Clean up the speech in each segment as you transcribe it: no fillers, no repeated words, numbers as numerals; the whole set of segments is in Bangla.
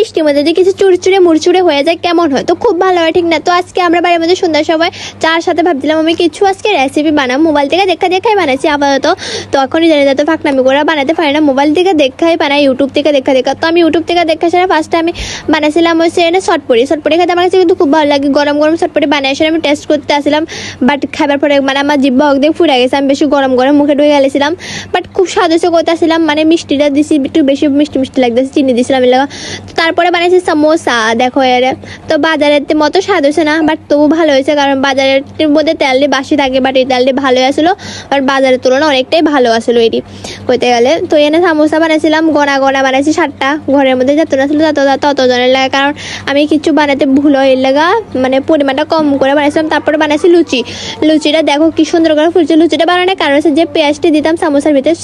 মিষ্টির মধ্যে যদি কিছু চুরচুরে মুড়চুরে হয়ে যায় কেমন হয়, তো খুব ভালো হয়, ঠিক না? তো আজকে আমরা বাড়ির মধ্যে সন্ধ্যার সময় চার সাথে ভাবছিলাম আমি কিছু আজকে রেসিপি বানাম, মোবাইল থেকে দেখাই বানাচ্ছি আপাতত। তো এখনই জানি যাতে ফাঁকনামি করে বানাতে পারি না, মোবাইল থেকে দেখাই বানাই, ইউটিউব থেকে দেখা। তো আমি ইউটিউব থেকে দেখা সেটা ফার্স্টে আমি বানাইছিলাম হচ্ছে চটপটি খেতে আমার কাছে কিন্তু খুব ভালো লাগে। গরম গরম চটপটি বানিয়ে আসলে আমি টেস্ট করতে আসছিলাম, বাট খাবার পরে মানে আমার জিব্বা হক দিয়ে ফুরে গেছে, আমি বেশি গরম মুখে ঢুকে গেছিলাম। বাট খুব স্বাদ হয়েছে করতে আসছিলাম, মানে মিষ্টিটা দিছি একটু বেশি মিষ্টি লাগতেছে, চিনি দিয়েছিলাম এলাকা। তো তারপরে বানিয়েছি সমোসা, দেখো এর তো বাজারের মতো স্বাদ হয়েছে না, বাট তবু ভালো হয়েছে, কারণ বাজারের মধ্যে তেল দিয়ে বাসি থাকে, বাট এই তেল দিয়ে ভালোই আসলো, আর বাজারের তুলনায় অনেকটাই ভালো আসলো এটি করতে গেলে। তো এনে সামোসা বানাইছিলাম, গনা বানাইছি 7টা, ঘরের মধ্যে যত না ছিল ততজনের লাগে, কারণ আমি কিছু বানাতে ভুল হয়ে লাগা, মানে পরিমাণটা কম করে বানাইছিলাম। তারপরে বানাইছি লুচিটা দেখো কি সুন্দর করে ফুলছে। লুচিটা বানানোর কারণ হচ্ছে যে পেঁয়াজটি দিতাম সামোসার ভিতরে,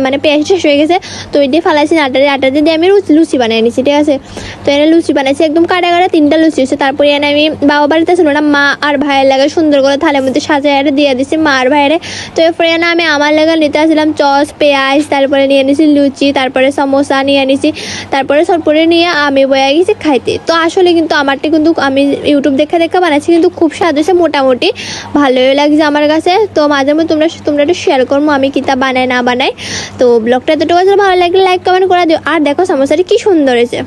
মানে পেঁয়াজ শেষ হয়ে গেছে, তো ওই দিয়ে ফালাইছি আটা দিয়ে আমি লুচি বানিয়ে নিছি, ঠিক আছে? তো এনে লুচি বানাইছি একদম কাটা 3টা লুচি হচ্ছে। তারপরে এনে আমি বাবা বাড়িতে ছিল না, মা আর ভাইয়ের লাগে সুন্দর করে থালের মধ্যে সাজায় দিয়ে দিছি মা আর ভাইয়ের। তো এরপরে এনে আমি আমার লাগে নিতে আসলাম চস, পেঁয়াজ, তারপরে নিয়ে নিছি লুচি, তারপরে সমোসা নিয়ে নিছি, তারপরে সরপরে নিয়ে আমি বয়ে গেছি খাইতে। তো আসলে কিন্তু আমারটি কিন্তু আমি ইউটিউব দেখা বানাচ্ছি, কিন্তু খুব স্বাদ হয়েছে, মোটামুটি ভালোই লাগছে আমার কাছে। তো মাঝে মধ্যে তোমরা একটু শেয়ার করবো আমি কিতা বানাই না বানাই। তো ব্লগটা এতটুকু ভালো লাগলে লাইক কমেন্ট করে দিও। আর দেখো সমোসাটি কি সুন্দর হয়েছে।